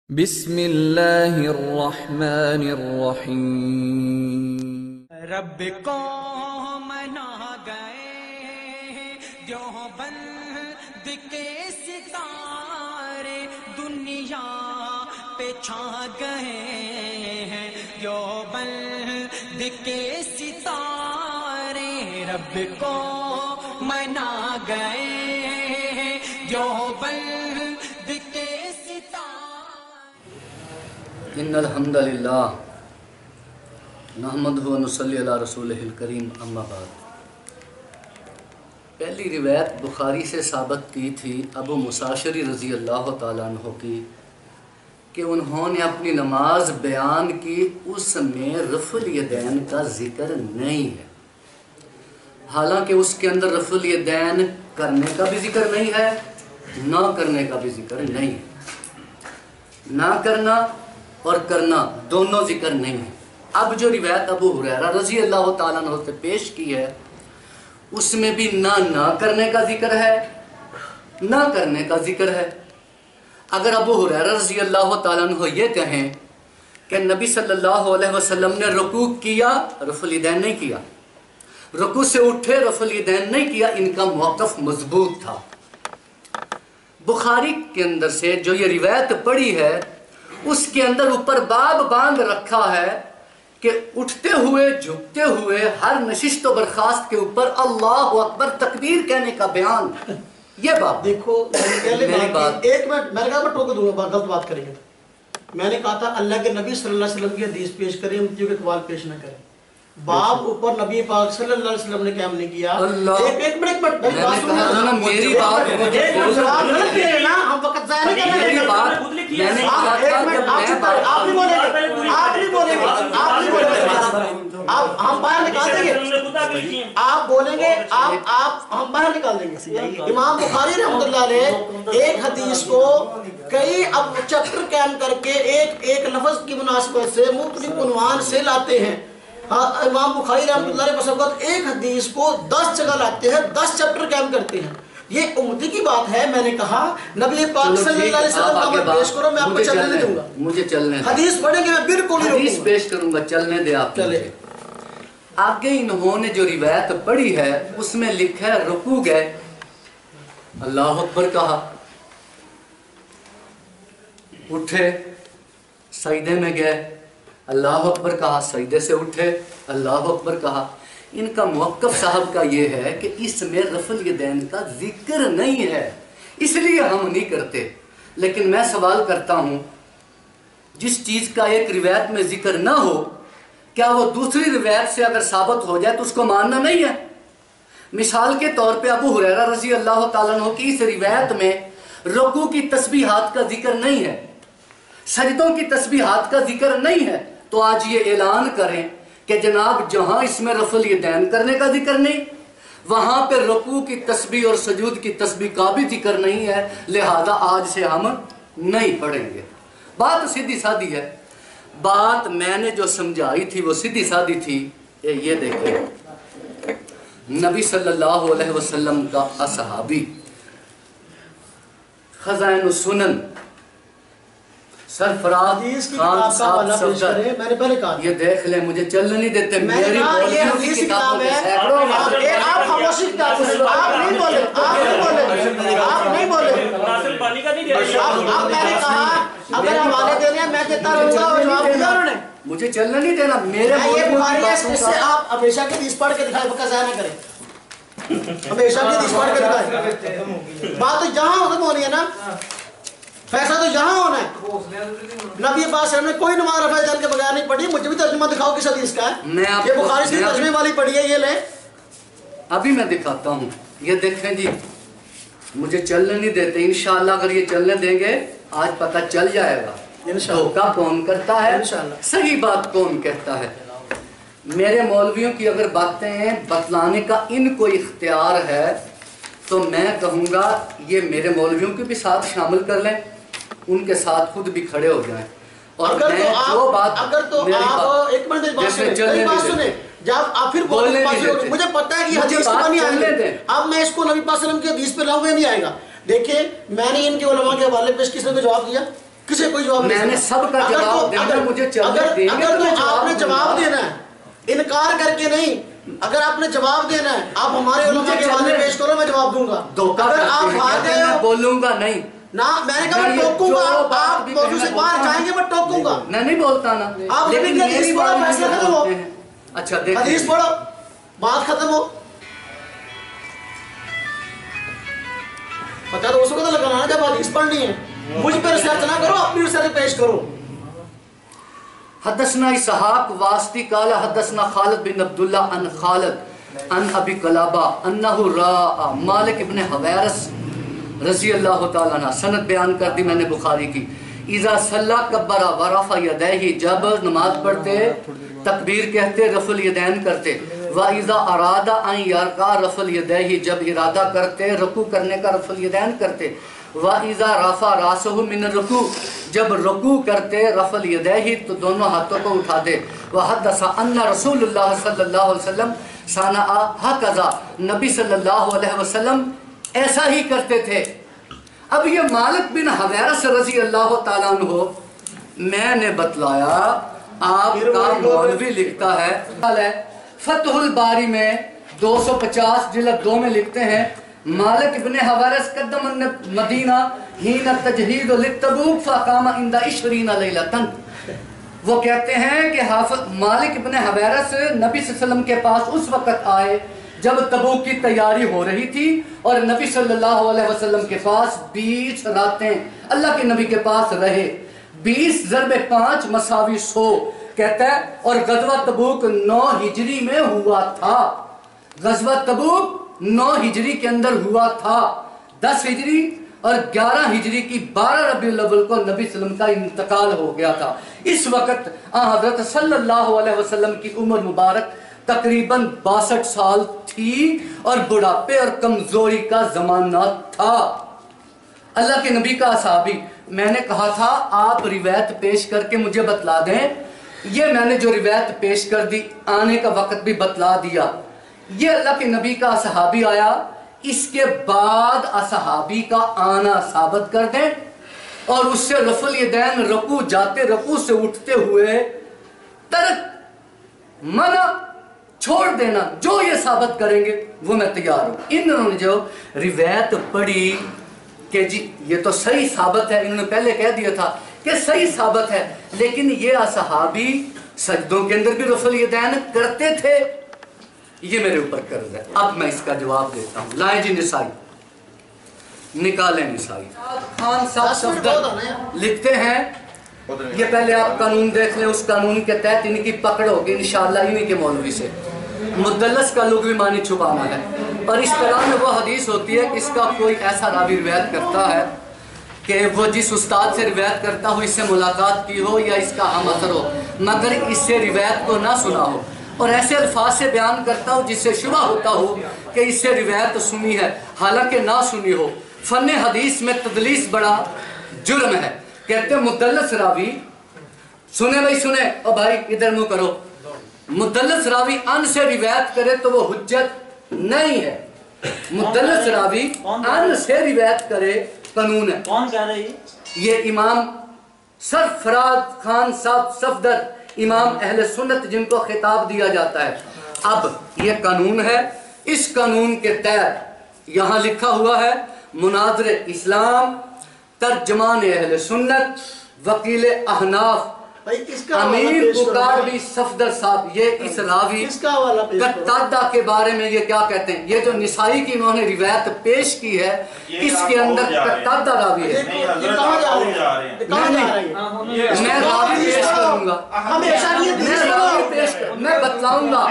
بسم اللہ الرحمن الرحیم۔ رب کو منا گئے جو بند کے ستارے دنیا پہ چھا گئے ہیں، جو بند کے ستارے رب کو منا گئے جو بند کے ان الحمد للہ نحمدہ و نصلی علی رسولہ الکریم، اما بعد۔ پہلی روایت بخاری سے ثابت کی تھی ابو مساشری رضی اللہ تعالیٰ عنہ کی کہ انہوں نے اپنی نماز بیان کی، اس میں رفع الیدین کا ذکر نہیں ہے، حالانکہ اس کے اندر رفع الیدین کرنے کا بھی ذکر نہیں ہے، نہ کرنے کا بھی ذکر نہیں ہے۔ نہ کرنا اور کرنا دونوں ذکر نہیں ہے۔ اب جو روایت ابو ہریرہ رضی اللہ تعالیٰ عنہ سے پیش کی ہے، اس میں بھی نہ کرنے کا ذکر ہے، نہ کرنے کا ذکر ہے۔ اگر ابو ہریرہ رضی اللہ تعالیٰ عنہ یہ کہیں کہ نبی صلی اللہ علیہ وسلم نے رکوع کیا، رفع الیدین نہیں کیا، رکوع سے اٹھے، رفع الیدین نہیں کیا، ان کا موقف مضبوط تھا۔ بخاری کے اندر سے جو یہ روایت پڑھی ہے، اس کے اندر اوپر باب باندھ رکھا ہے کہ اٹھتے ہوئے جھکتے ہوئے ہر نشست و برخاست کے اوپر اللہ اکبر تکبیر کہنے کا بیان، یہ بات دیکھو میری بات ایک منٹ میں نے کہا میں ٹوک دوں گا، غلط بات کریں گے۔ میں نے کہا تھا اللہ کے نبی صلی اللہ علیہ وسلم کی حدیث پیش کریں، امتیوں کے اقوال پیش نہ کریں۔ باب اوپر نبی پاک صلی اللہ علیہ وسلم نے قیام نہیں کیا۔ ایک منٹ میری بات سنیں، میری بات جواب غلط دے رہے نا، ہم وقت ضائع نہیں کرنا ہے۔ آپ نہیں بولیں گے، ہم باہر نکال دیں گے، آپ بولیں گے، ہم باہر نکال دیں گے۔ امام بخاری رحمۃ اللہ علیہ ایک حدیث کو کئی اب چیپٹر قائم کر کے ایک لفظ کی مناسبت سے مختلف عنوان سے لاتے ہیں۔ امام بخاری رحمۃ اللہ علیہ بس وقت ایک حدیث کو 10 جگہ لاتے ہیں، 10 چیپٹر قائم کرتے ہیں۔ یہ امتی کی بات ہے۔ میں نے کہا نبی پاک صلی اللہ علیہ وسلم کا عمل پیش کرو، میں آپ کو چلنے نہیں دوں گا۔ مجھے چلنے دیں، حدیث پڑھیں گے، میں بالکل نہیں حدیث پیش کروں گا، چلنے دے آپ چلے۔ آگے انہوں نے جو روایت پڑھی ہے اس میں لکھا ہے رکوع گئے، اللہ اکبر کہا، اٹھے سجدے میں گئے، اللہ اکبر کہا، سجدے سے اٹھے، اللہ اکبر کہا۔ ان کا موقف صاحب کا یہ ہے کہ اس میں رفع الیدین کا ذکر نہیں ہے، اس لیے ہم نہیں کرتے۔ لیکن میں سوال کرتا ہوں، جس چیز کا ایک روایت میں ذکر نہ ہو، کیا وہ دوسری روایت سے اگر ثابت ہو جائے تو اس کو ماننا نہیں ہے؟ مثال کے طور پہ ابو ہریرہ رضی اللہ تعالیٰ عنہ کی اس روایت میں رکوع کی تسبیحات کا ذکر نہیں ہے، سجدوں کی تسبیحات کا ذکر نہیں ہے، تو آج یہ اعلان کریں کہ جناب جہاں اس میں رفع الیدین کرنے کا ذکر نہیں، وہاں پہ رکوع کی تسبیح اور سجود کی تسبیح کا بھی ذکر نہیں ہے، لہذا آج سے ہم نہیں پڑھیں گے۔ بات سیدھی سادھی ہے۔ بات میں نے جو سمجھائی تھی وہ سیدھی سادھی تھی۔ یہ دیکھیں، نبی صلی اللہ علیہ وسلم کا اصحابی، خزائن السنن سرفراز خان صاحب صفدر، میں نے پہلے کہا یہ دیکھ لیں، مجھے چلنے نہیں دیتے۔ میں نے کہا یہ حدیث کی کتاب ہے، آپ خاموشی کتاب ہے، آپ نہیں بولے، آپ نہیں بولے۔ اب میں نے کہا اگر حوالے دینے ہیں میں دیتا رہوں گا، اور جواب دیا انہوں نے، مجھے چلنا نہیں دینا۔ میرے یہ بخاری ہے، اس سے آپ ہمیشہ کی حدیث پڑھ کے دکھائیں، وقت ضائع نہ کریں، ہمیشہ کی حدیث پڑھ کے دکھائیں۔ بات تو جہاں ختم ہونی ہے نا، فیصلہ تو یہاں ہونا ہے۔ نبی پاک صلی اللہ علیہ وسلم نے کوئی نماز رفع الیدین کے بغیر نہیں پڑھی۔ مجھے بھی ترجمہ دکھاؤ کس حدیث کا ہے، یہ بخاری سے ترجمے والی پڑھی ہے، یہ لیں ابھی میں دکھاتا ہوں۔ یہ دیکھیں جی، مجھے چلنے نہیں دیتے، انشاءاللہ اگر یہ چلنے دیں گے آج پتہ چل جائے گا دھوکہ کون کرتا ہے، صحیح بات کون کہتا ہے۔ میرے مولویوں کی اگر باتیں بتلانے کا ان کو اختیار ہے تو میں کہوں گا یہ میرے مولویوں کے بھی ساتھ شامل کر لیں، ان کے ساتھ خود بھی کھڑے ہو جائیں۔ اور میں جو بات اگر تو آپ ایک منٹ میری بات سنیں، جب آپ پھر بولیں، مجھے پتہ ہے کہ یہ حدیث کو نہیں آئیں گے، اب میں اس کو نبی پاک صلی اللہ علیہ وسلم کی حدیث پہ لاؤں گا، نہیں آئے گا۔ دیکھیں میں نے ان کے علماء کے حوالے پیش کس نے کو جواب دیا، کسی کوئی جواب میں نے سب کا جواب دینا، مجھے چلنے دیں گے اگر تو تو آپ نے جواب دینا ہے، انکار کر کے نہیں، اگر آپ نے جواب دینا ہے آپ ہمارے علماء کے حوالے پیش کرو، میں جواب دوں گا. اگر آپ ہار گئے ہو بولوں گا نہیں نا، میں نے کہا میں ٹوکوں گا، آپ موضوع سے باہر جائیں گے میں ٹوکوں گا. میں نہیں بولتا نا، آپ لیکن حدیث پڑھو، فیصلہ ختم ہو. اچھا دیکھیں حدیث پڑھو، بات ختم ہو. پتہ تو اس وقت لگانا نا جب حدیث پڑھنی ہے. مجھ پہ ریسرچ نہ کرو، اپنی ریسرچ پیش کرو. حدثنا اسحاق واسطی قال حدثنا خالد بن عبداللہ عن خالد عن ابی قلابہ انہ را مالک ابن حویرس رضی اللہ تعالیٰ عنہ. سند بیان کر دی میں نے بخاری کی. اذا صلی کبر ورفع یدیہ، جب نماز پڑھتے تکبیر کہتے رفع الیدین کرتے. وَإِذَا أَرَادَ أَن يَرْكَعَ رَفَعَ الْيَدَيْنِ، جب ارادہ کرتے رکوع کرنے کا رفع الیدین کرتے. وَإِذَا رَفَعَ رَأْسَهُ مِنَ الرُّكُوعِ، جب رکوع کرتے رفع الیدین تو دونوں ہاتھوں کو اٹھا دے. وَحَدَّثَ أَنَّ رسول اللہ صلی اللہ علیہ وسلم صَنَعَ هَكَذَا، نبی صلی اللہ علیہ وسلم ایسا ہی کرتے تھے. اب یہ مالک بن حویرس رضی اللہ تعالیٰ عنہ، میں نے بتلایا آپ کا مولوی لکھتا ہے فتح الباری میں 250 جلد 2 میں لکھتے ہیں مالک ابن حویرس قدم مدینہ ہین تجہید للتبوک فاقام عند 20 لیلۃ. وہ کہتے ہیں کہ حافظ مالک ابن حویرس نبی صلی اللہ علیہ وسلم کے پاس اس وقت آئے جب تبوک کی تیاری ہو رہی تھی، اور نبی صلی اللہ علیہ وسلم کے پاس 20 راتیں اللہ کے نبی کے پاس رہے. 20 ضرب 5 مساوی 100 کہتا ہے. اور غزوہ تبوک 9 ہجری میں ہوا تھا. غزوہ تبوک 9 ہجری کے اندر ہوا تھا. 10 ہجری اور 11 ہجری کی 12 ربیع الاول کو نبی صلی اللہ علیہ وسلم کا انتقال ہو گیا تھا. اس وقت حضرت صلی اللہ علیہ وسلم کی عمر مبارک تقریباً 62 سال تھی اور بڑھاپے اور کمزوری کا زمانہ تھا. اللہ کے نبی کا صحابی، میں نے کہا تھا آپ روایت پیش کر کے مجھے بتلا دیں. یہ میں نے جو روایت پیش کر دی آنے کا وقت بھی بتلا دیا. یہ اللہ کے نبی کا صحابی آیا، اس کے بعد صحابی کا آنا ثابت کر دیں اور اس سے رفع الیدین رکوع جاتے رکوع سے اٹھتے ہوئے ترک منع چھوڑ دینا، جو یہ ثابت کریں گے وہ میں تیار ہوں. انہوں نے جو روایت پڑھی کہ جی یہ تو صحیح ثابت ہے، انہوں نے پہلے کہہ دیا تھا کہ صحیح ثابت ہے، لیکن یہ صحابی سجدوں کے اندر بھی رفع الیدین کرتے تھے، یہ میرے اوپر قرض ہے. اب میں اس کا جواب دیتا ہوں. لائیں جی نسائی، نکالیں نسائی. خان صاحب صفدر لکھتے ہیں، یہ پہلے آپ قانون دیکھ لیں، اس قانون کے تحت ان کی پکڑ ہوگی انشاءاللہ انہی کے مولوی سے. مدلس کا لغوی معنی چھپانا ہے، اور اس طرح میں وہ حدیث ہوتی ہے کہ اس کا کوئی ایسا راوی روایت کرتا ہے کہ وہ جس استاد سے روایت کرتا ہو اس سے ملاقات کی ہو یا اس کا ہم اثر ہو، مگر اس سے روایت کو نہ سنا ہو، اور ایسے الفاظ سے بیان کرتا ہو جس سے شبہ ہوتا ہو کہ اس سے روایت سنی ہے حالانکہ نہ سنی ہو. فن حدیث میں تدلیس بڑا جرم ہے. کہتے ہیں مدلس راوی، سنیں بھائی سنیں، او بھائی ادھر منہ کرو، مدلس راوی ان سے روایت کرے تو وہ حجت نہیں ہے. مدلس راوی ان سے روایت کرے قانون ہے. کون کہہ رہی؟ یہ امام سرفراز خان صاحب صفدر، امام اہل سنت جن کو خطاب دیا جاتا ہے. اب یہ قانون ہے، اس قانون کے تحت یہاں لکھا ہوا ہے مناظر اسلام، ترجمان اہل سنت، وکیل احناف امیر بکاروی صفدر صاحب، یہ اس راوی قتادہ کے بارے میں یہ کیا کہتے ہیں. یہ جو نسائی کی انہوں نے روایت پیش کی ہے اس کے اندر قتادہ راوی ہے. میں راوی پیش کروں گا، میں بتلاؤں گا.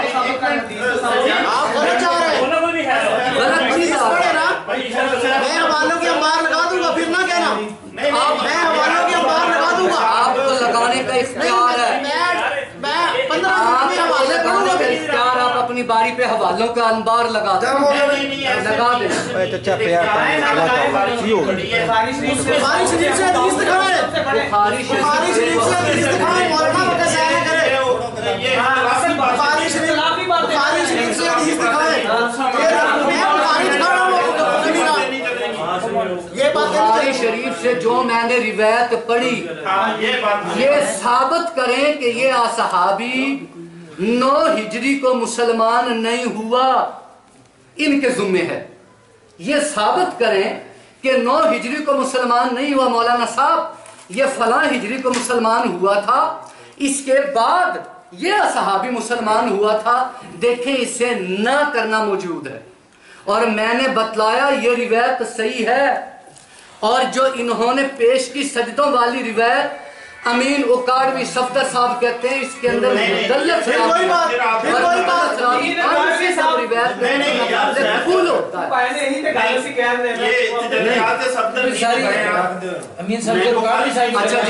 غلط چیز میں حوالوں کی انبار لگا دوں گا، پھر نہ کہنا میں حوالوں کی انبار لگا دوں گا. آپ کو لگانے کا اختیار ہے، میں 15 منٹ میں حوالے کروں گا. اختیار آپ اپنی باری پہ حوالوں کا انبار لگا دیں، لگا دیں. بخاری شریف سے حدیث دکھائیں، بخاری بخاری شریف سے حدیث دکھائیں. مولانا بکر ضائع کرے بخاری شریف سے حدیث دکھائیں. میں بخاری دکھا رہا ہوں، یہ بات بخاری شریف سے جو میں نے روایت پڑھی یہ ثابت کریں کہ یہ صحابی 9 ہجری کو مسلمان نہیں ہوا، ان کے ذمہ ہے یہ ثابت کریں کہ 9 ہجری کو مسلمان نہیں ہوا مولانا صاحب، یہ فلاں ہجری کو مسلمان ہوا تھا، اس کے بعد یہ صحابی مسلمان ہوا تھا۔ دیکھیں اسے نہ کرنا موجود ہے، اور میں نے بتلایا یہ روایت صحیح ہے، اور جو انہوں نے پیش کی سجدوں والی روایت امین اکاڑوی صفدر صاحب کہتے ہیں اس کے اندر مدلس اچھا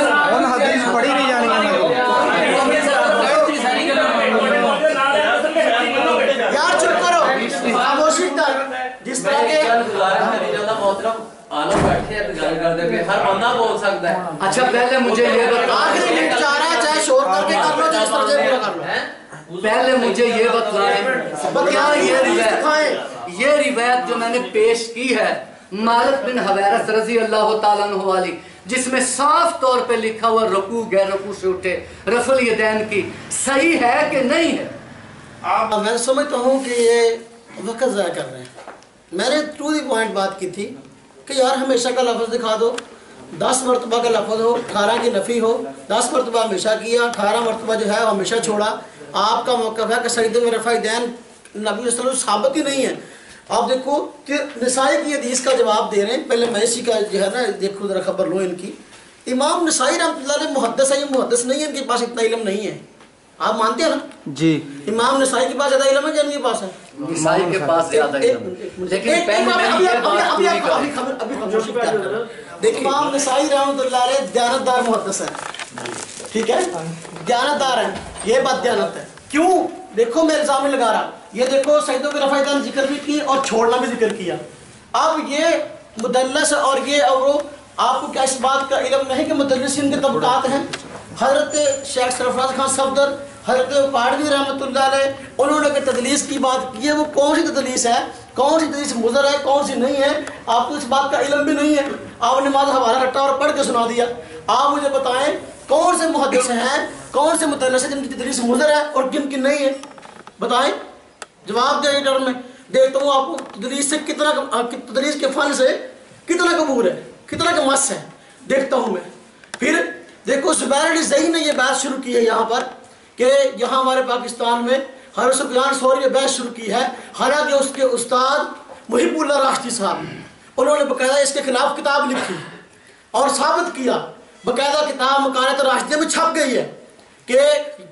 جی پڑھی نہیں جانی جس طرح کے اچھا پہلے مجھے یہ بتائیں یہ روایت جو میں نے پیش کی ہے مالک بن حویرث رضی اللہ تعالیٰ عنہ والی، جس میں صاف طور پہ لکھا ہوا رکوع غیر رکوع سے اٹھے، رفع الیدین کی، صحیح ہے کہ نہیں ہے؟ میں سمجھتا ہوں کہ یہ وقت ضائع کر رہے ہیں۔ میں نے ٹو دی پوائنٹ بات کی تھی کہ یار ہمیشہ کا لفظ دکھا دو، 10 مرتبہ کا لفظ ہو، 18 کی نفی ہو، 10 مرتبہ ہمیشہ کیا، 18 مرتبہ جو ہے ہمیشہ چھوڑا۔ آپ کا موقف ہے کہ سجدے میں رفع دین نبی صلی اللہ علیہ وسلم ثابت ہی نہیں ہے۔ آپ دیکھو کہ نسائی کی حدیث کا جواب دے رہے ہیں، پہلے میں اسی کا جو ہے نا دیکھو ذرا خبر لو ان کی۔ امام نسائی رحمۃ اللہ علیہ محدث ہے، یہ محدث نہیں ہے، ان کے پاس اتنا علم نہیں ہے، آپ مانتے ہیں نا؟ جی امام نسائی کے پاس زیادہ علم ہے کہ ان کے پاس ہے؟ نسائی کے پاس زیادہ علم، لیکن دیکھیں امام نسائی رحمۃ اللہ علیہ دیانتدار محدث ہے، ٹھیک ہے، دیانتدار ہے، یہ بات دیانت ہے۔ کیوں؟ دیکھو میں الزام نہیں لگا رہا، یہ دیکھو سجدوں کے رفع دین ذکر بھی کی اور چھوڑنا بھی ذکر کیا۔ اب یہ مدلس اور یہ اور وہ، آپ کو کیا اس بات کا علم نہیں کہ مدلسین کے طبقات ہیں؟ حضرت شیخ سرفراز خان صفدر، حضرت اکاڑوی رحمۃ اللہ علیہ، انہوں نے کہ تدلیس کی بات کی ہے، وہ کون سی تدلیس ہے، کون سی تدلیس مضر ہے، کون سی نہیں ہے، آپ کو اس بات کا علم بھی نہیں ہے۔ آپ نے نماز حوالہ رٹا اور پڑھ کے سنا دیا۔ آپ مجھے بتائیں کون سے محدث ہیں، کون سے مدلس ہیں جن کی تدلیس مضر ہے اور جن کی نہیں ہے؟ بتائیں، جواب دیں ٹرم میں۔ دیکھتا ہوں آپ کو تدلیس سے کتنا، تدلیس کے فن سے کتنا قبول ہے، کتنا کا مس ہے، دیکھتا ہوں میں۔ پھر دیکھو زبیر علی زئی نے یہ بحث شروع کی ہے یہاں پر کہ یہاں ہمارے پاکستان میں حضرت سفیان ثوری نے بحث شروع کی ہے، حالانکہ اس کے استاد محب اللہ راشدی صاحب انہوں نے باقاعدہ اس کے خلاف کتاب لکھی اور ثابت کیا، باقاعدہ کتاب مکانات راشدیہ میں چھپ گئی ہے کہ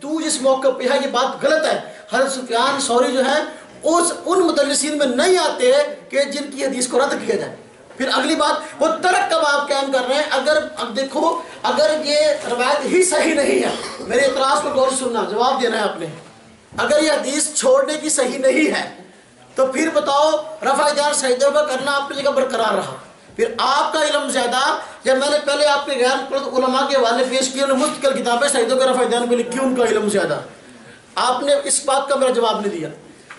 تو جس موقع پہ ہے یہ بات غلط ہے۔ حضرت سفیان ثوری جو ہے ان مدلسین میں نہیں آتے کہ جن کی حدیث کو رد کیا جائے۔ پھر اگلی بات، وہ ترک کب آپ قائم کر رہے ہیں؟ اگر اب دیکھو اگر یہ روایت ہی صحیح نہیں ہے، میرے اعتراض کو غور سے سننا، جواب دینا ہے آپ نے۔ اگر یہ حدیث چھوڑنے کی صحیح نہیں ہے تو پھر بتاؤ رفع دین سجدوں کا کرنا آپ کی جگہ برقرار رہا۔ پھر آپ کا علم زیادہ، جب میں نے پہلے آپ کے غیر مقلد علماء کے حوالے پیش کیے، انہوں نے مستقل کتابیں سجدوں کے رفع دین پہ لکھی، ان کا علم زیادہ، آپ نے اس بات کا میرا جواب نہیں دیا۔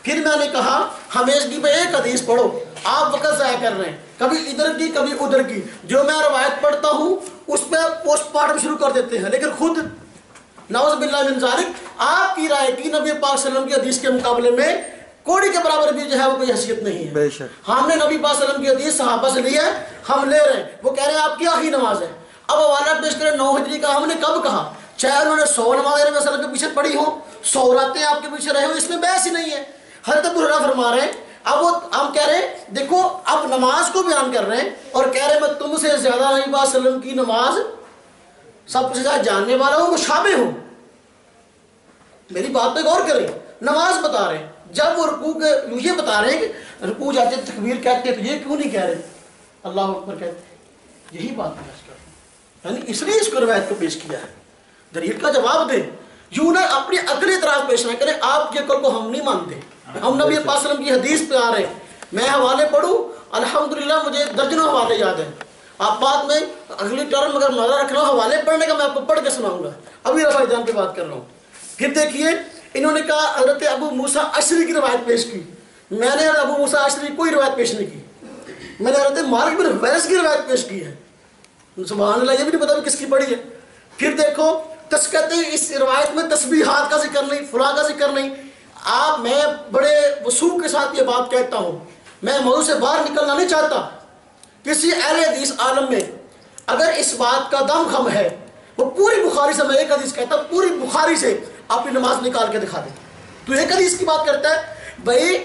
پھر میں نے کہا ہمیشگی پہ ایک حدیث پڑھو، آپ وقت ضائع کر رہے ہیں، کبھی ادھر کی کبھی ادھر کی، جو میں روایت پڑھتا ہوں اس پہ پوسٹ مارٹم شروع کر دیتے ہیں، لیکن خود نعوذ باللہ من ذالک آپ کی رائے کی نبی پاک صلی اللہ علیہ وسلم کی حدیث کے مقابلے میں کوڑی کے برابر بھی جو ہے وہ کوئی حیثیت نہیں ہے۔ بے شک ہم نے نبی پاک صلی اللہ علیہ وسلم کی حدیث صحابہ سے لی ہے، ہم لے رہے ہیں، وہ کہہ رہے ہیں آپ کی آخری نماز ہے۔ اب حوالہ پیش کریں 9 ہجری کا، ہم نے کب کہا؟ چاہے انہوں نے 100 نمازیں نبی صلی اللہ علیہ وسلم کے پیچھے پڑھی ہوں، 100 راتیں آپ کے پیچھے رہے ہوں، اس میں بحث ہی نہیں ہے۔ حضرت ابو ہریرہ فرما رہے ہیں، اب وہ ہم کہہ رہے ہیں دیکھو اب نماز کو بیان کر رہے ہیں اور کہہ رہے ہیں میں تم سے زیادہ نبی پاک صلی اللہ علیہ وسلم کی نماز سب سے زیادہ جاننے والا ہوں، مشابہ ہوں۔ میری بات پہ غور کریں، نماز بتا رہے ہیں، جب وہ رکوع کے یہ بتا رہے ہیں کہ رکوع جاتے تکبیر کہتے ہیں تو یہ کیوں نہیں کہہ رہے اللہ اکبر کہتے ہیں؟ یہی بات پیش کر رہے ہیں، یعنی اس لیے اس کو روایت کو پیش کیا ہے۔ دلیل کا جواب دیں، یوں نہ اپنی عقلی اعتراض پیش نہ کریں، آپ کی عقل کو ہم نہیں مانتے، ہم نبی پاک صلی اللہ علیہ وسلم کی حدیث پہ آ رہے ہیں۔ میں حوالے پڑھوں، الحمدللہ مجھے درجنوں حوالے یاد ہیں، آپ بعد میں اگلی ٹرم اگر نظر رکھنا ہو حوالے پڑھنے کا میں آپ کو پڑھ کے سناؤں گا، ابھی رفع دین پہ بات کر رہا ہوں۔ پھر دیکھیے انہوں نے کہا حضرت ابو موسیٰ اشعری کی روایت پیش کی. میں نے ابو موسیٰ اشعری کی کوئی روایت پیش نہیں کی. میں نے حضرت مالک بن حویرث کی روایت پیش کی ہے. سبحان اللہ, یہ بھی نہیں پتا کس کی پڑھی ہے. پھر دیکھو کہتے ہیں اس روایت میں تسبیحات کا ذکر نہیں, فلاں کا ذکر نہیں. میں بڑے وثوق کے ساتھ یہ بات کہتا ہوں, میں موضوع سے باہر نکلنا نہیں چاہتا. کسی اہل حدیث عالم میں اگر اس بات کا دم خم ہے, وہ پوری بخاری سے, میں ایک حدیث کہتا ہوں, پوری بخاری سے اپنی نماز نکال کے دکھا دے. تو ایک حدیث کی بات کرتا ہے بھائی,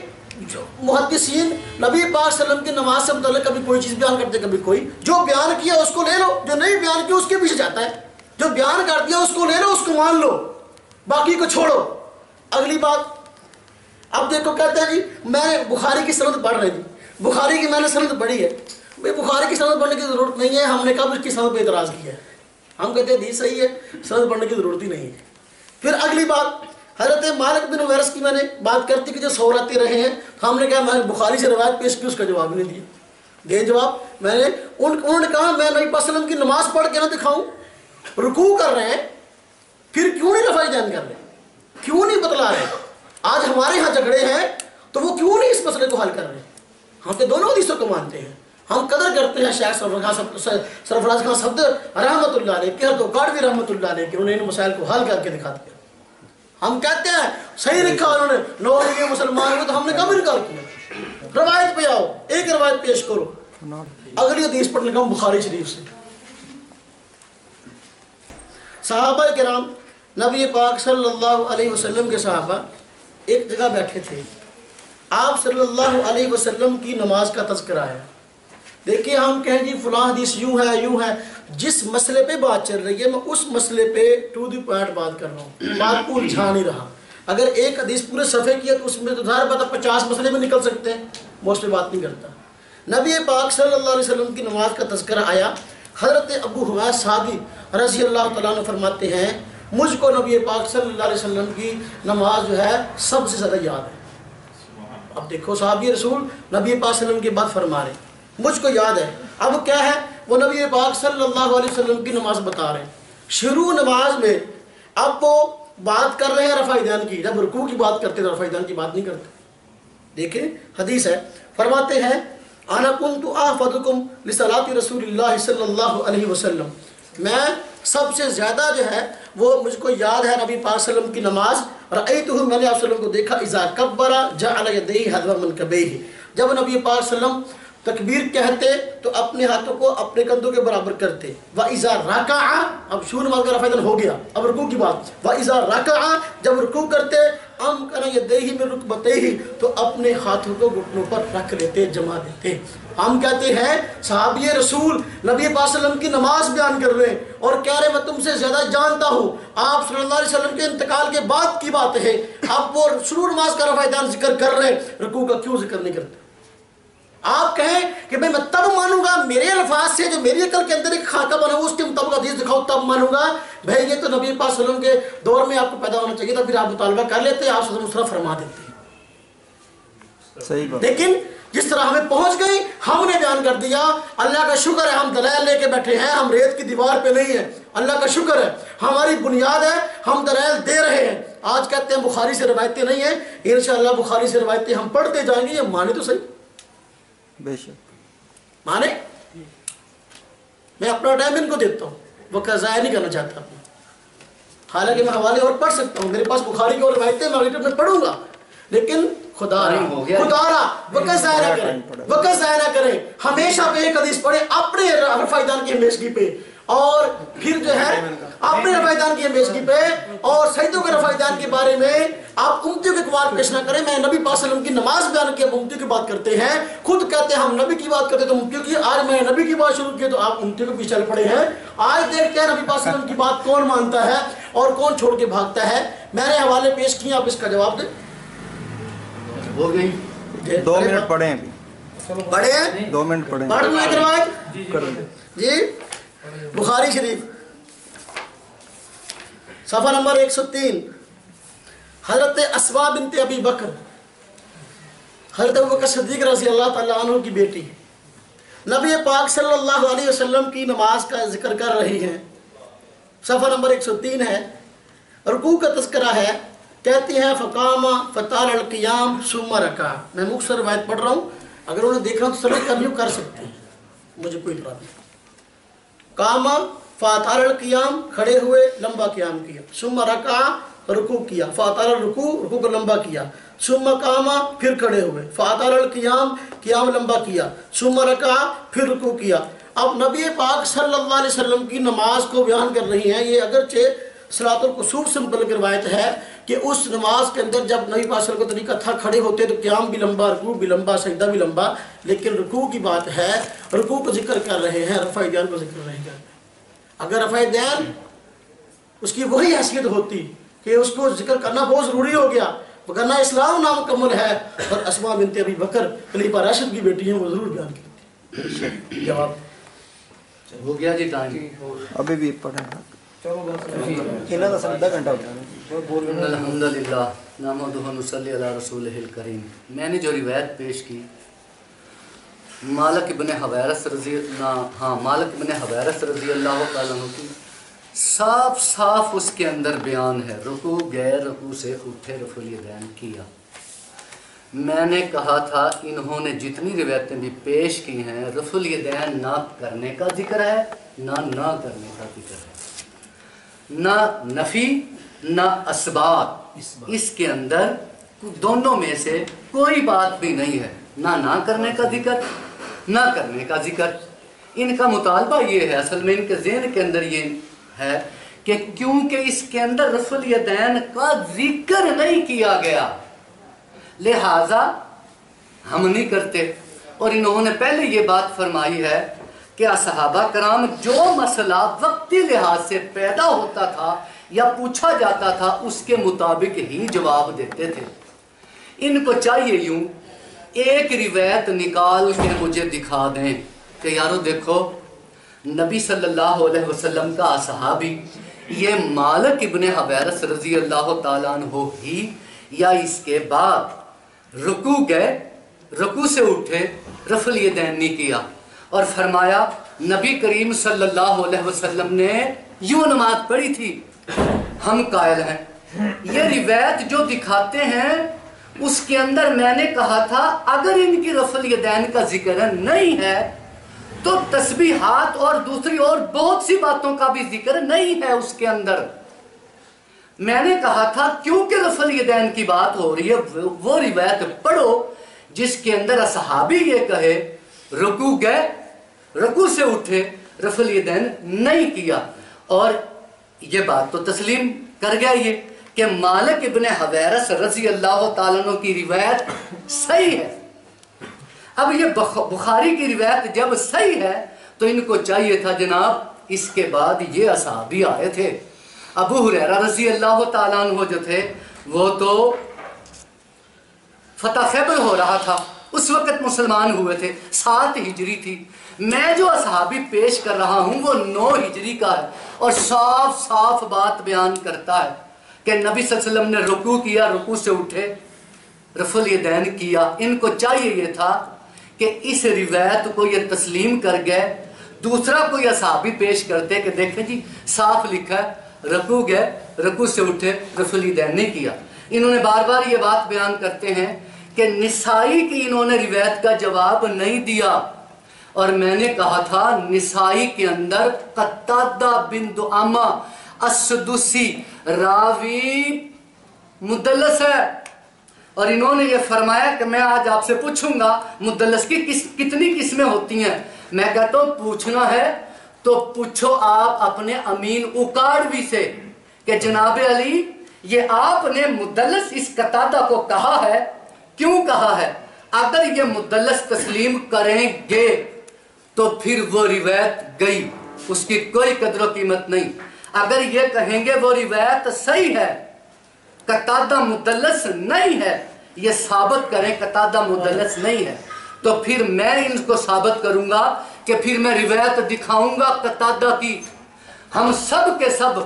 محدثین نبی پاک صلی اللہ علیہ وسلم کی نماز سے متعلق کبھی کوئی چیز بیان کرتے, کبھی کوئی. جو بیان کیا اس کو لے لو, جو نہیں بیان کیا اس کے پیچھے جاتا ہے. جو بیان کر دیا اس کو لے لو, اس کو مان لو, باقی کو چھوڑو. اگلی بات, اب دیکھو کہتے ہیں جی میں بخاری کی سند پڑھ رہی تھی, بخاری کی میں نے سند پڑھی ہے. بھائی بخاری کی سند پڑھنے کی ضرورت نہیں ہے. ہم نے کب اس کی سند پہ اعتراض کیا ہے؟ ہم کہتے ہیں حدیث صحیح ہے, سند پڑھنے کی ضرورت ہی نہیں ہے. پھر اگلی بات, حضرت مالک بن حویرث کی میں نے بات کرتی کہ جو سوراتے رہے ہیں, ہم نے کہا میں بخاری سے روایت پیش کی, اس کا جواب نہیں دیا. دے جواب, میں نے انہوں نے کہا میں نبی پاک صلی اللہ علیہ وسلم کی نماز پڑھ کے نہ دکھاؤں, رکوع کر رہے ہیں, پھر کیوں نہیں رفع دین کر رہے, کیوں نہیں بتلا رہے؟ آج ہمارے ہاں جھگڑے ہیں تو وہ کیوں نہیں اس مسئلے کو حل کر رہے؟ ہم تو دونوں حدیثوں کو مانتے ہیں, ہم قدر کرتے ہیں شیخ سرفراز خان صفدر رحمۃ اللہ علیہ کے, تو گاڑوی رحمۃ اللہ علیہ کے, انہوں نے ان مسائل کو حل کر کے دکھا دیا. ہم کہتے ہیں صحیح لکھا انہوں نے, نو یہ مسلمان ہوئے تو ہم نے کب انکار کیا؟ روایت پہ آؤ, ایک روایت پیش کرو. اگلی حدیث پڑھنے کا بخاری شریف سے. صحابہ کرام, نبی پاک صلی اللہ علیہ وسلم کے صحابہ ایک جگہ بیٹھے تھے. آپ صلی اللہ علیہ وسلم کی نماز کا تذکرہ ہے. دیکھیے ہم کہیں جی فلاں حدیث یوں ہے یوں ہے, جس مسئلے پہ بات چل رہی ہے میں اس مسئلے پہ ٹو دی پوائنٹ بات کر رہا ہوں, بات کو الجھا نہیں رہا. اگر ایک حدیث پورے صفحے کی ہے تو اس میں تو ظاہر بات 50 مسئلے میں نکل سکتے ہیں, میں اس پہ بات نہیں کرتا. نبی پاک صلی اللہ علیہ وسلم کی نماز کا تذکرہ آیا. حضرت ابو حویس صحابی رضی اللہ تعالیٰ عنہ فرماتے ہیں مجھ کو نبی پاک صلی اللہ علیہ وسلم کی نماز جو ہے سب سے زیادہ یاد ہے. اب دیکھو صحابی رسول نبی پاک صلی اللہ علیہ وسلم کی بات فرما رہے, مجھ کو یاد ہے. اب کیا ہے, وہ نبی پاک صلی اللہ علیہ وسلم کی نماز بتا رہے ہیں. شروع نماز میں اب وہ بات کر رہے ہیں رفع دین کی, جب رکوع کی بات کرتے ہیں رفع دین کی بات نہیں کرتے. دیکھیں حدیث ہے, فرماتے ہیں انا کنت احفظکم لصلاۃ رسول اللہ صلی اللہ علیہ وسلم, میں سب سے زیادہ جو ہے وہ مجھ کو یاد ہے نبی پاک صلی اللہ علیہ وسلم کی نماز. رأیتہ, میں نے آپ صلی اللہ علیہ وسلم کو دیکھا, اذا کبر جعل یدیہ حذو منکبیہ, جب نبی پاک صلی اللہ علیہ وسلم تکبیر کہتے تو اپنے ہاتھوں کو اپنے کندھوں کے برابر کرتے. وَإِذَا رَكَعَ, اب شروع نماز کا رفع دین ہو گیا, اب رکوع کی بات. وَإِذَا رَكَعَ, جب رکوع کرتے أَمْكَنَ يَدَيْهِ مِنْ رُكْبَتَيْهِ, تو اپنے ہاتھوں کو گھٹنوں پر رکھ لیتے, جما دیتے. ہم کہتے ہیں صحابی رسول نبی پاک صلی اللہ علیہ وسلم کی نماز بیان کر رہے ہیں اور کہہ رہے میں تم سے زیادہ جانتا ہوں. آپ صلی اللہ علیہ وسلم کے انتقال کے بعد کی بات ہے, اب وہ شروع نماز کا رفع دین ذکر کر رہے ہیں, رکوع کا کیوں ذکر نہیں کرتے؟ آپ کہیں کہ میں تب مانوں گا میرے الفاظ سے, جو میری عقل کے اندر ایک خاکہ بنا ہو اس کے مطابق حدیث دکھاؤ تب مانوں گا. بھائی یہ تو نبی پاک صلی اللہ علیہ وسلم کے دور میں آپ کو پیدا ہونا چاہیے تھا, پھر آپ مطالبہ کر لیتے, آپ صلی اللہ علیہ وسلم فرما دیتے. صحیح بات. لیکن جس طرح ہمیں پہنچ گئی ہم نے بیان کر دیا. اللہ کا شکر ہے ہم دلائل لے کے بیٹھے ہیں, ہم ریت کی دیوار پہ نہیں ہیں. اللہ کا شکر ہے ہماری بنیاد ہے, ہم دلائل دے رہے ہیں. آج کہتے ہیں بخاری سے روایتیں نہیں ہیں, انشاءاللہ بخاری سے روایتیں ہم پڑھتے جائیں گے. یہ مانے تو صحیح, بے شک مانے. میں اپنا ٹائم ان کو دیتا ہوں, وقت ضائع نہیں کرنا چاہتا اپنا. حالانکہ میں حوالے اور پڑھ سکتا ہوں, میرے پاس بخاری کی اور روایتیں میں پڑھوں گا, لیکن خدا را وقت ضائع نہ کریں, وقت ضائع نہ کریں. ہمیشہ پہ ایک حدیث پڑھیں اپنے رفع دین کی ہمیشگی پہ, اور پھر جو ہے اپنے رفع دین کی ہمیشگی پہ اور سجدوں کے رفع دین کے بارے میں آپ امتیوں کے اقوال پیش نہ کریں. میں نبی پاک صلی اللہ علیہ وسلم کی نماز بیان کی, اب امتیوں کی بات کرتے ہیں. خود کہتے ہیں ہم نبی کی بات کرتے تو امتیوں کی, آج میں نبی کی بات شروع کی تو آپ امتیوں کے پیچھے چل پڑے ہیں. آج دیکھتے ہیں نبی پاک صلی اللہ علیہ وسلم کی بات کون مانتا ہے اور کون چھوڑ کے بھاگتا ہے. میں نے حوالے پیش کیے, آپ اس کا جواب دیں. ہو گئی 2 منٹ پڑھیں ابھی, پڑھے ہیں 2 منٹ پڑھیں. پڑھ لیں ایک روایت جی بخاری شریف صفحہ نمبر 103. حضرت اسماء بنت ابی بکر, حضرت ابو بکر صدیق رضی اللہ تعالیٰ عنہ کی بیٹی, نبی پاک صلی اللہ علیہ وسلم کی نماز کا ذکر کر رہی ہیں. صفحہ نمبر 103 ہے. رکوع کا تذکرہ ہے، کہتے ہیں فقام فطال القیام ثم رکع. میں مختصر روایت پڑھ رہا ہوں، اگر انہوں نے دیکھنا تو سبق کرنی ہو کر سکتے ہیں، مجھے کوئی اعتراض نہیں. قام فاطال القیام، کھڑے ہوئے لمبا قیام کیا. ثم رکع، رکوع کیا. فاطال الرکوع، رکوع کو لمبا کیا. ثم قام، پھر کھڑے ہوئے. فاطال القیام، قیام لمبا کیا. ثم رکع، پھر رکوع کیا. اب نبی پاک صلی اللہ علیہ وسلم کی نماز کو بیان کر رہی ہیں. یہ اگرچہ صلاۃ الکسوف سے متعلق روایت ہے کہ اس نماز کے اندر جب نبی پاک صلی اللہ علیہ وسلم کا طریقہ تھا کھڑے ہوتے تو قیام بھی لمبا، رکوع بھی لمبا، سجدہ بھی لمبا، لیکن رکوع کی بات ہے، رکوع کو ذکر کر رہے ہیں، رفع یدین کو ذکر نہیں کر رہے. اگر رفع یدین اس کی وہی حیثیت ہوتی کہ اس کو ذکر کرنا بہت ضروری ہو گیا، وگرنہ اسلام نامکمل ہے. اور اسماء بنت ابی بکر خلیفہ راشد کی بیٹی ہیں، وہ ضرور بیان کرتی. جواب ہو گیا جی ٹائم. ابھی بھی پڑھیں گا. انہاں دا آدھا گھنٹہ ہو گیا. الحمدللہ نحمدہ و نصلی علی رسولہ الکریم. میں نے جو روایت پیش کی مالک ابن حویرث رضی اللہ تعالیٰ عنہ کی، صاف صاف اس کے اندر بیان ہے رکوع گئے، رکوع سے اٹھے، رفع الیدین کیا. میں نے کہا تھا انہوں نے جتنی روایتیں بھی پیش کی ہیں رفع الیدین نہ کرنے کا ذکر ہے، نہ کرنے کا ذکر ہے، نہ نفی نہ اثبات. اس کے اندر دونوں میں سے کوئی بات بھی نہیں ہے، نہ کرنے کا ذکر، نہ کرنے کا ذکر. ان کا مطالبہ یہ ہے، اصل میں ان کے ذہن کے اندر یہ ہے کہ کیونکہ اس کے اندر رفع الیدین کا ذکر نہیں کیا گیا لہذا ہم نہیں کرتے. اور انہوں نے پہلے یہ بات فرمائی ہے کہ صحابہ کرام جو مسئلہ وقتی لحاظ سے پیدا ہوتا تھا یا پوچھا جاتا تھا اس کے مطابق ہی جواب دیتے تھے. ان کو چاہیے یوں ایک روایت نکال کے مجھے دکھا دیں کہ یارو دیکھو نبی صلی اللہ علیہ وسلم کا صحابی یہ مالک ابن حویرث رضی اللہ تعالیٰ عنہ ہی یا اس کے بعد رکوع گئے، رکوع سے اٹھے، رفع الیدین نہیں کیا. اور فرمایا نبی کریم صلی اللہ علیہ وسلم نے یوں نماز پڑھی تھی. ہم قائل ہیں یہ روایت جو دکھاتے ہیں اس کے اندر میں نے کہا تھا اگر ان کی رفع الیدین کا ذکر نہیں ہے تو تسبیحات اور دوسری اور بہت سی باتوں کا بھی ذکر نہیں ہے اس کے اندر. میں نے کہا تھا کیونکہ رفع الیدین کی بات ہو رہی ہے وہ روایت پڑھو جس کے اندر صحابی یہ کہے رکوع گئے، رکوع سے اٹھے، رفع الیدین نہیں کیا. اور یہ بات تو تسلیم کر گیا یہ کہ مالک ابن حویرث رضی اللہ تعالیٰ عنہ کی روایت صحیح ہے. اب یہ بخاری کی روایت جب صحیح ہے تو ان کو چاہیے تھا جناب اس کے بعد یہ اصحابی آئے تھے. ابو ہریرہ رضی اللہ تعالیٰ عنہ جو تھے وہ تو فتح خیبر ہو رہا تھا، اس وقت مسلمان ہوئے تھے، 7 ہجری تھی. میں جو اصحابی پیش کر رہا ہوں وہ 9 ہجری کا ہے اور صاف صاف بات بیان کرتا ہے کہ نبی صلی اللہ علیہ وسلم نے رکوع کیا، رکوع سے اٹھے، رفع الیدین کیا. ان کو چاہیے یہ تھا کہ اس روایت کو یہ تسلیم کر گئے، دوسرا کوئی اصحابی پیش کرتے کہ دیکھیں جی صاف لکھا ہے رکوع گئے، رکوع سے اٹھے، رفع الیدین نہیں کیا. انہوں نے بار بار یہ بات بیان کرتے ہیں کہ نسائی کی انہوں نے روایت کا جواب نہیں دیا. اور میں نے کہا تھا نسائی کے اندر قتادہ بن دعامہ السدوسی راوی مدلس ہے. اور انہوں نے یہ فرمایا کہ میں آج آپ سے پوچھوں گا مدلس کی کتنی قسمیں ہوتی ہیں. میں کہتا ہوں پوچھنا ہے تو پوچھو آپ اپنے امین اکاڑوی سے کہ جناب علی یہ آپ نے مدلس اس قتادہ کو کہا ہے، کیوں کہا ہے؟ اگر یہ مدلس تسلیم کریں گے تو پھر وہ روایت گئی، اس کی کوئی قدر و قیمت نہیں. اگر یہ کہیں گے وہ روایت صحیح ہے، قتادہ مدلس نہیں ہے، یہ ثابت کریں قتادہ مدلس نہیں ہے، تو پھر میں ان کو ثابت کروں گا کہ پھر میں روایت دکھاؤں گا قتادہ کی. ہم سب کے سب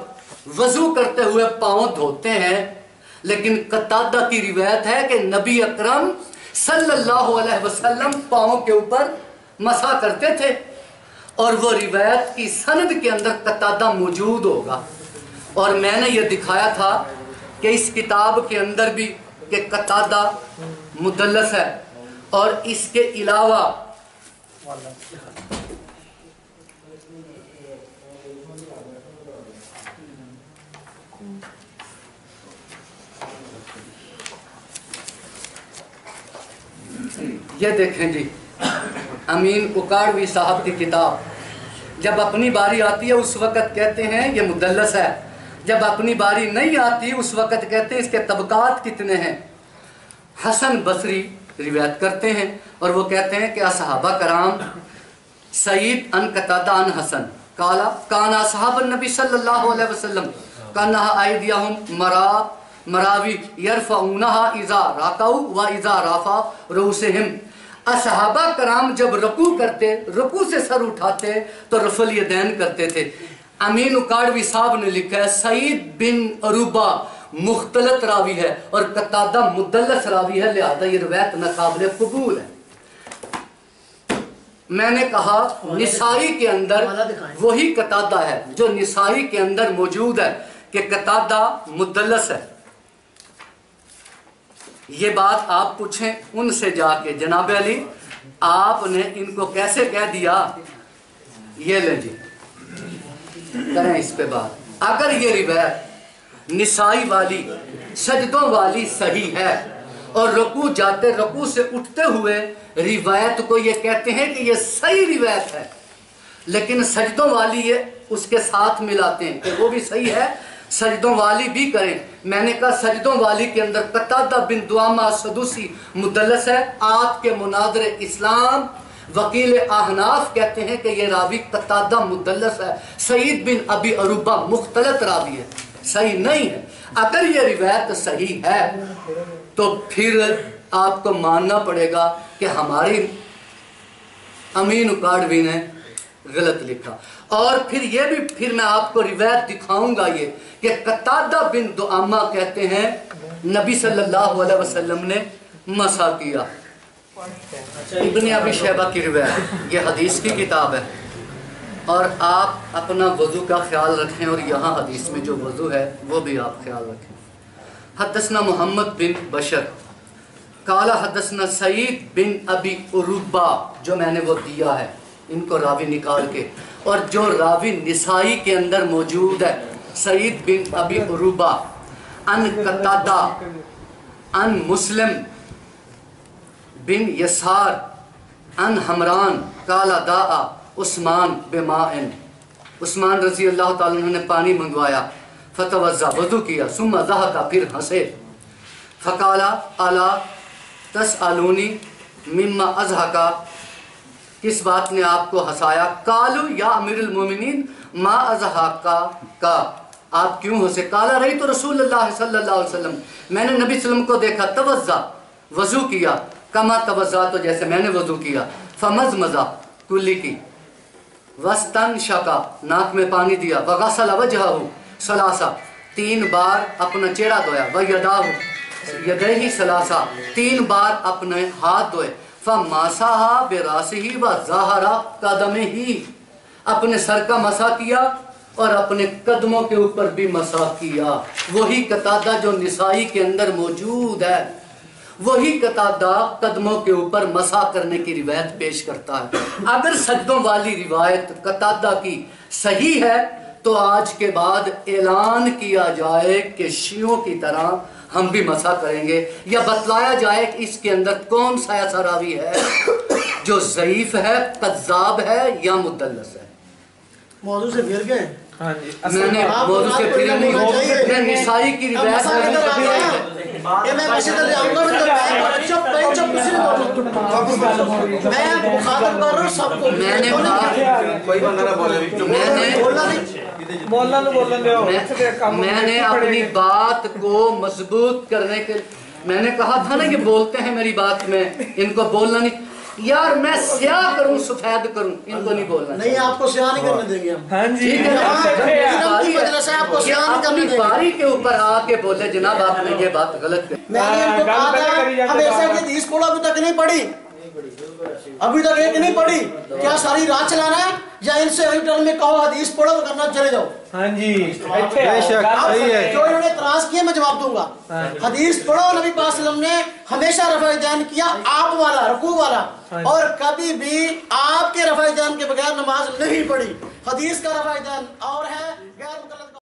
وضو کرتے ہوئے پاؤں دھوتے ہیں، لیکن قتادہ کی روایت ہے کہ نبی اکرم صلی اللہ علیہ وسلم پاؤں کے اوپر مسح کرتے تھے، اور وہ روایت کی سند کے اندر قتادہ موجود ہوگا. اور میں نے یہ دکھایا تھا کہ اس کتاب کے اندر بھی کہ قتادہ مدلس ہے، اور اس کے علاوہ یہ دیکھیں جی، امین اکاڑوی صاحب کی کتاب، جب اپنی باری آتی ہے اس وقت کہتے ہیں یہ مدلس ہے، جب اپنی باری نہیں آتی اس وقت کہتے ہیں اس کے طبقات کتنے ہیں۔ حسن بصری روایت کرتے ہیں اور وہ کہتے ہیں کہ صحابہ کرام سعید ان قتادہ ان حسن قالا کان اصحاب النبی صلی اللہ علیہ وسلم کانہا ایدیہم مراوی یرفعونہا اذا راکعوا و اذا رافع رؤوسہم۔ صحابہ کرام جب رکوع کرتے، رکوع سے سر اٹھاتے تو رفع الیدین کرتے تھے۔ امین اکاڑوی صاحب نے لکھا ہے سعید بن عروبہ مختلط راوی ہے اور قتادہ مدلس راوی ہے، لہذا یہ روایت ناقابل قبول ہے۔ میں نے کہا نسائی کے اندر وہی قتادہ ہے جو نسائی کے اندر موجود ہے کہ قتادہ مدلس ہے۔ یہ بات آپ پوچھیں ان سے جا کے جناب علی آپ نے ان کو کیسے کہہ دیا، یہ لیں جی کریں اس پہ بات۔ اگر یہ روایت نسائی والی سجدوں والی صحیح ہے اور رکوع جاتے رکوع سے اٹھتے ہوئے روایت کو یہ کہتے ہیں کہ یہ صحیح روایت ہے، لیکن سجدوں والی یہ اس کے ساتھ ملاتے ہیں کہ وہ بھی صحیح ہے، سجدوں والی بھی کریں۔ میں نے کہا سجدوں والی کے اندر قتادہ بن دعامہ سدوسی مدلس ہے۔ آپ کے مناظر اسلام وکیل احناف کہتے ہیں کہ یہ راوی قتادہ مدلس ہے، سعید بن ابی عروبہ مختلط راوی ہے، صحیح نہیں ہے۔ اگر یہ روایت صحیح ہے تو پھر آپ کو ماننا پڑے گا کہ ہماری امین اکاڑوی نے غلط لکھا۔ اور پھر میں آپ کو روایت دکھاؤں گا یہ کہ قتادہ بن دعامہ کہتے ہیں نبی صلی اللہ علیہ وسلم نے مسح کیا۔ ابن ابی شیبہ کی روایت، یہ حدیث کی کتاب ہے، اور آپ اپنا وضو کا خیال رکھیں اور یہاں حدیث میں جو وضو ہے وہ بھی آپ خیال رکھیں۔ حدثنا محمد بن بشر قال حدثنا سعید بن ابی عروبہ، جو میں نے وہ دیا ہے ان کو راوی نکال کے، اور جو راوی نسائی کے اندر موجود ہے سعید بن ابی عروبہ ان قتادہ ان مسلم بن یسار ان حمران قال دعا عثمان بماء، عثمان رضی اللہ تعالیٰ عنہ نے پانی منگوایا، فتوضا وضو کیا، ثم ضحک پھر ہنسے، فقالا الا تسألونی مما اضحکا، کس بات نے آپ کو ہنسایا؟ قالو یا امیر المومنین ما اضحکا کا، آپ کیوں ہنسے؟ قالا رہی تو رسول اللہ صلی اللہ علیہ وسلم، میں نے نبی صلی اللہ علیہ وسلم کو دیکھا، توضا وضو کیا، کما توضا تو جیسے میں نے وضو کیا، فمزمزا کلی کی، وستن شکا ناک میں پانی دیا، وغسل وجہہ ثلاثہ 3 بار اپنا چہرہ دھویا، ویداہ یدیہ ثلاثہ 3 بار اپنے ہاتھ دھوئے، فماسحا براسہ وظہر قدمہ، اپنے سر کا مسح کیا اور اپنے قدموں کے اوپر بھی مسح کیا۔ وہی قتادہ جو نسائی کے اندر موجود ہے، وہی قتادہ قدموں کے اوپر مسح کرنے کی روایت پیش کرتا ہے۔ اگر سجدوں والی روایت قتادہ کی صحیح ہے تو آج کے بعد اعلان کیا جائے کہ شیعوں کی طرح ہم بھی مسح کریں گے، یا بتلایا جائے کہ اس کے اندر کون سا ایسا راوی ہے جو ضعیف ہے، کذاب ہے یا مدلس ہے۔ موضوع سے پھر گئے؟ میں نے موضوع سے پھر نہیں، میں نسائی کی روایت میں مسجد لے آؤں گا، چپ کسی نے میں مخاطب کر رہا ہوں سب کو، میں نے میں نے اپنی بات کو مضبوط کرنے کے میں نے کہا تھا نا کہ بولتے ہیں میری بات میں، ان کو بولنا نہیں، یار میں سیاہ کروں سفید کروں، ان کو نہیں بولنا نہیں، آپ کو سیاہ نہیں کرنے دیں گے ہم، ٹھیک ہے، اپنی باری کے اوپر آ کے بولے جناب آپ نے یہ بات غلط کری۔ میں نے ان کو کہا تھا ہم ایسا کہ حدیث پڑھو ابھی تک نہیں پڑھی، ابھی تک ایک نہیں پڑھی. کیا ساری رات چلانا ہے یا ان سے انٹر میں کہو حدیث پڑھو کرنا چلے جاؤ؟ ہاں جی بے شک صحیح ہے. جو انہوں نے اعتراض کیے میں جواب دوں گا. حدیث پڑھو. نبی پاک صلی اللہ علیہ وسلم نے ہمیشہ رفع دین کیا آپ والا رکوع والا, اور کبھی بھی آپ کے رفع دین کے بغیر نماز نہیں پڑھی. حدیث کا رفع دین اور ہے غیر مقلد